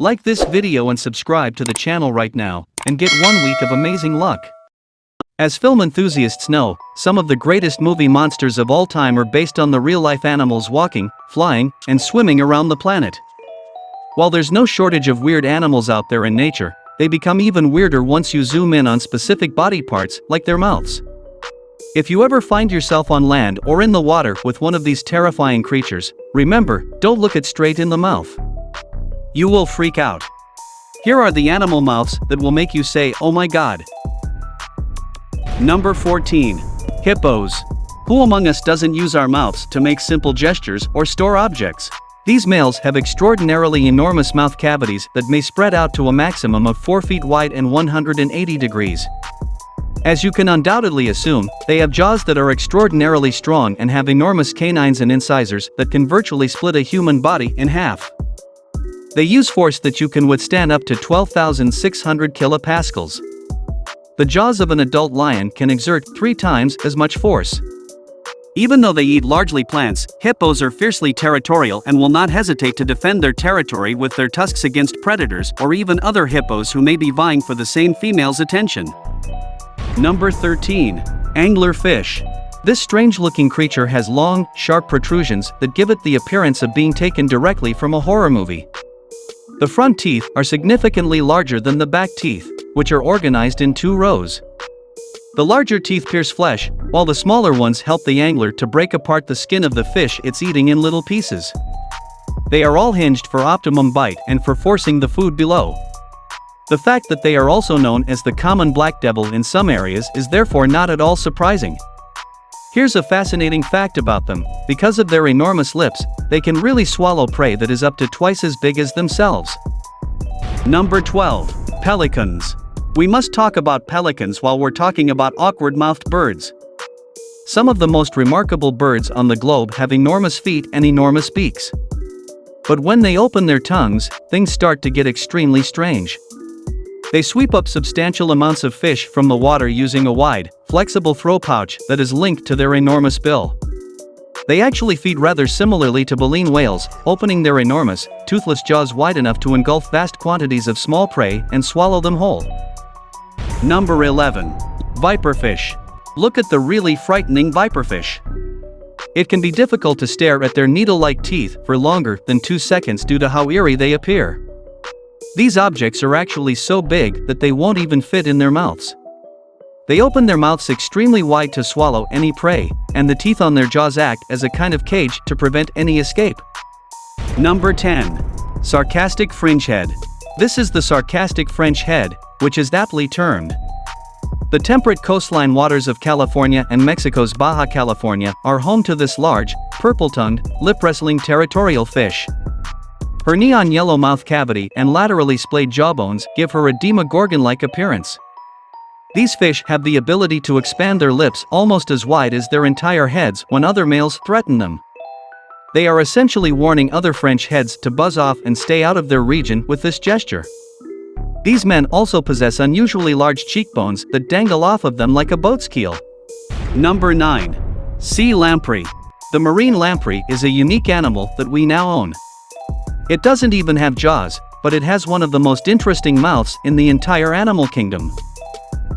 Like this video and subscribe to the channel right now, and get 1 week of amazing luck. As film enthusiasts know, some of the greatest movie monsters of all time are based on the real-life animals walking, flying, and swimming around the planet. While there's no shortage of weird animals out there in nature, they become even weirder once you zoom in on specific body parts, like their mouths. If you ever find yourself on land or in the water with one of these terrifying creatures, remember, don't look it straight in the mouth. You will freak out. Here are the animal mouths that will make you say, "Oh my god." Number 14. Hippos. Who among us doesn't use our mouths to make simple gestures or store objects? These males have extraordinarily enormous mouth cavities that may spread out to a maximum of 4 feet wide and 180 degrees. As you can undoubtedly assume, they have jaws that are extraordinarily strong and have enormous canines and incisors that can virtually split a human body in half. They use force that you can withstand up to 12,600 kilopascals. The jaws of an adult lion can exert 3 times as much force. Even though they eat largely plants, hippos are fiercely territorial and will not hesitate to defend their territory with their tusks against predators or even other hippos who may be vying for the same female's attention. Number 13. Anglerfish. This strange-looking creature has long, sharp protrusions that give it the appearance of being taken directly from a horror movie. The front teeth are significantly larger than the back teeth, which are organized in 2 rows. The larger teeth pierce flesh, while the smaller ones help the angler to break apart the skin of the fish it's eating in little pieces. They are all hinged for optimum bite and for forcing the food below. The fact that they are also known as the common black devil in some areas is therefore not at all surprising. Here's a fascinating fact about them: because of their enormous lips, they can really swallow prey that is up to twice as big as themselves. Number 12. Pelicans. We must talk about pelicans while we're talking about awkward-mouthed birds. Some of the most remarkable birds on the globe have enormous feet and enormous beaks. But when they open their tongues, things start to get extremely strange. They sweep up substantial amounts of fish from the water using a wide, flexible throw pouch that is linked to their enormous bill. They actually feed rather similarly to baleen whales, opening their enormous, toothless jaws wide enough to engulf vast quantities of small prey and swallow them whole. Number 11. Viperfish. Look at the really frightening viperfish. It can be difficult to stare at their needle-like teeth for longer than 2 seconds due to how eerie they appear. These objects are actually so big that they won't even fit in their mouths. They open their mouths extremely wide to swallow any prey, and the teeth on their jaws act as a kind of cage to prevent any escape. Number 10. Sarcastic fringehead. This is the sarcastic French head, which is aptly termed. The temperate coastline waters of California and Mexico's Baja California are home to this large, purple-tongued, lip-wrestling territorial fish. Her neon yellow mouth cavity and laterally splayed jawbones give her a Demogorgon-like appearance. These fish have the ability to expand their lips almost as wide as their entire heads when other males threaten them. They are essentially warning other French heads to buzz off and stay out of their region with this gesture. These men also possess unusually large cheekbones that dangle off of them like a boat's keel. Number 9. Sea lamprey. The marine lamprey is a unique animal that we now own. It doesn't even have jaws, but it has one of the most interesting mouths in the entire animal kingdom.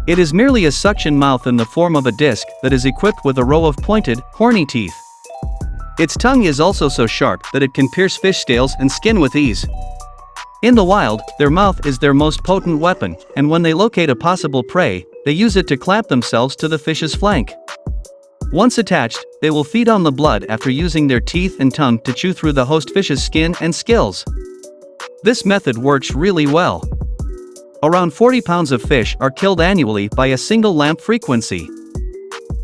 It is merely a suction mouth in the form of a disc that is equipped with a row of pointed, horny teeth. Its tongue is also so sharp that it can pierce fish scales and skin with ease. In the wild, their mouth is their most potent weapon, and when they locate a possible prey, they use it to clamp themselves to the fish's flank. Once attached, they will feed on the blood after using their teeth and tongue to chew through the host fish's skin and scales. This method works really well. Around 40 pounds of fish are killed annually by a single lamp frequency.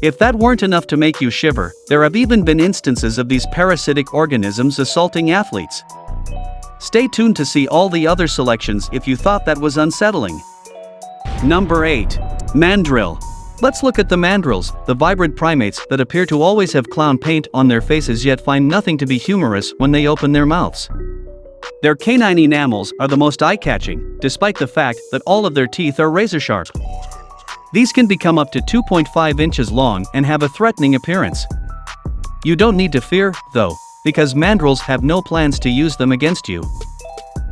If that weren't enough to make you shiver, there have even been instances of these parasitic organisms assaulting athletes. Stay tuned to see all the other selections if you thought that was unsettling. Number 8. Mandrill. Let's look at the mandrills, the vibrant primates that appear to always have clown paint on their faces yet find nothing to be humorous when they open their mouths. Their canine enamels are the most eye-catching, despite the fact that all of their teeth are razor-sharp. These can become up to 2.5 inches long and have a threatening appearance. You don't need to fear, though, because mandrills have no plans to use them against you.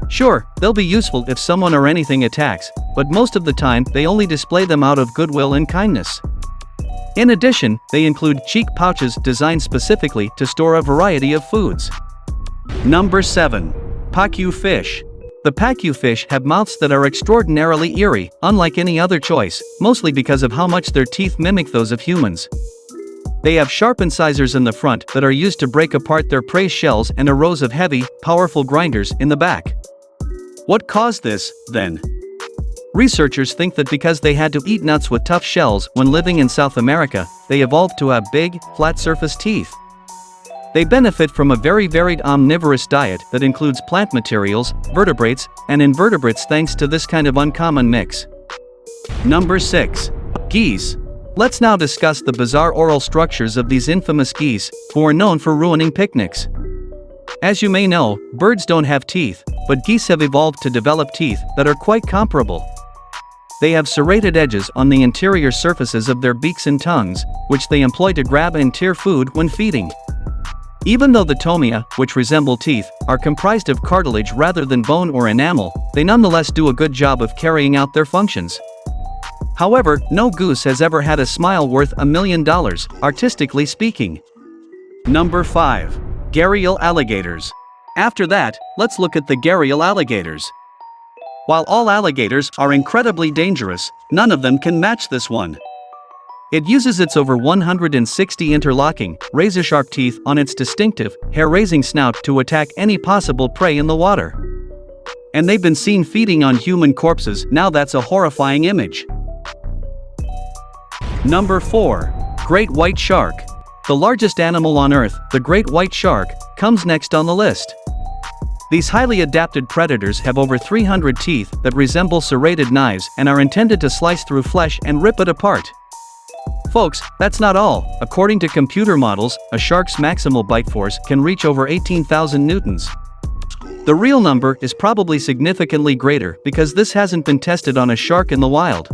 Sure, they'll be useful if someone or anything attacks, but most of the time they only display them out of goodwill and kindness. In addition, they include cheek pouches designed specifically to store a variety of foods. Number 7. Paku fish. The Paku fish have mouths that are extraordinarily eerie, unlike any other choice, mostly because of how much their teeth mimic those of humans. They have sharp incisors in the front that are used to break apart their prey shells and a rows of heavy, powerful grinders in the back. What caused this, then? Researchers think that because they had to eat nuts with tough shells when living in South America, they evolved to have big, flat-surface teeth. They benefit from a very varied omnivorous diet that includes plant materials, vertebrates, and invertebrates thanks to this kind of uncommon mix. Number 6. Geese. Let's now discuss the bizarre oral structures of these infamous geese, who are known for ruining picnics. As you may know, birds don't have teeth, but geese have evolved to develop teeth that are quite comparable. They have serrated edges on the interior surfaces of their beaks and tongues, which they employ to grab and tear food when feeding. Even though the tomia, which resemble teeth, are comprised of cartilage rather than bone or enamel, they nonetheless do a good job of carrying out their functions. However, no goose has ever had a smile worth $1 million, artistically speaking. Number 5. Gharial alligators. After that, let's look at the Gharial alligators. While all alligators are incredibly dangerous, none of them can match this one. It uses its over 160 interlocking, razor-sharp teeth on its distinctive, hair-raising snout to attack any possible prey in the water. And they've been seen feeding on human corpses. Now that's a horrifying image. Number 4. Great white shark. The largest animal on Earth, the great white shark, comes next on the list. These highly adapted predators have over 300 teeth that resemble serrated knives and are intended to slice through flesh and rip it apart. Folks, that's not all. According to computer models, a shark's maximal bite force can reach over 18,000 newtons. The real number is probably significantly greater because this hasn't been tested on a shark in the wild.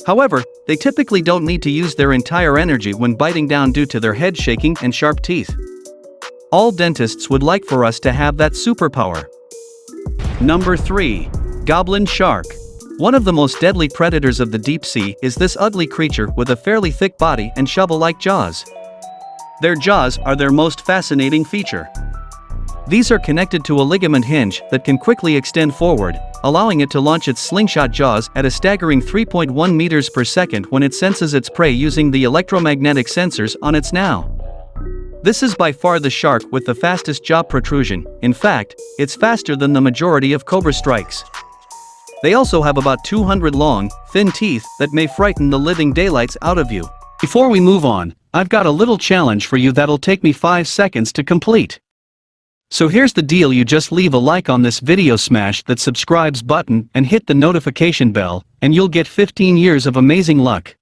However, they typically don't need to use their entire energy when biting down due to their head shaking and sharp teeth. All dentists would like for us to have that superpower. Number 3. Goblin shark. One of the most deadly predators of the deep sea is this ugly creature with a fairly thick body and shovel-like jaws. Their jaws are their most fascinating feature. These are connected to a ligament hinge that can quickly extend forward, allowing it to launch its slingshot jaws at a staggering 3.1 meters per second when it senses its prey using the electromagnetic sensors on its snout. This is by far the shark with the fastest jaw protrusion. In fact, it's faster than the majority of cobra strikes. They also have about 200 long, thin teeth that may frighten the living daylights out of you. Before we move on, I've got a little challenge for you that'll take me 5 seconds to complete. So here's the deal: you just leave a like on this video, smash that subscribes button and hit the notification bell, and you'll get 15 years of amazing luck.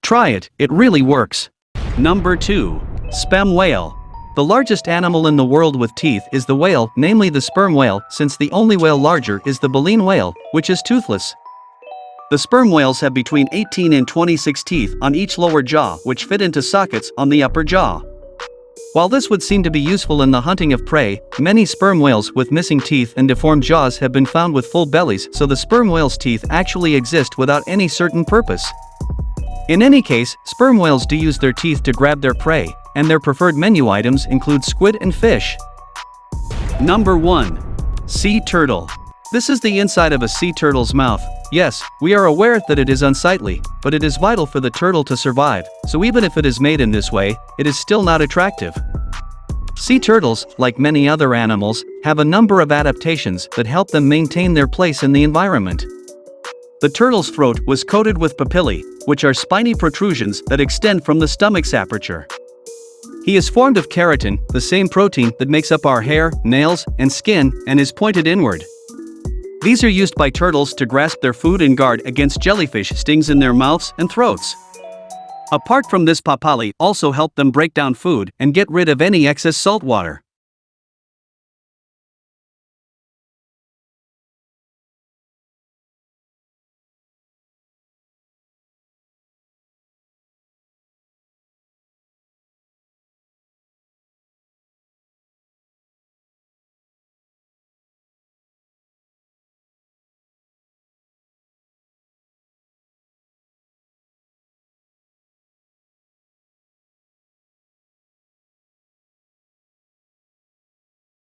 Try it, it really works. Number 2. Sperm whale. The largest animal in the world with teeth is the whale, namely the sperm whale, since the only whale larger is the baleen whale, which is toothless. The sperm whales have between 18 and 26 teeth on each lower jaw, which fit into sockets on the upper jaw. While this would seem to be useful in the hunting of prey, many sperm whales with missing teeth and deformed jaws have been found with full bellies, so the sperm whale's teeth actually exist without any certain purpose. In any case, sperm whales do use their teeth to grab their prey, and their preferred menu items include squid and fish. Number 1. Sea turtle. This is the inside of a sea turtle's mouth. Yes, we are aware that it is unsightly, but it is vital for the turtle to survive, so even if it is made in this way, it is still not attractive. Sea turtles, like many other animals, have a number of adaptations that help them maintain their place in the environment. The turtle's throat was coated with papillae, which are spiny protrusions that extend from the stomach's aperture. He is formed of keratin, the same protein that makes up our hair, nails, and skin, and is pointed inward. These are used by turtles to grasp their food and guard against jellyfish stings in their mouths and throats. Apart from this, papillae also help them break down food and get rid of any excess salt water.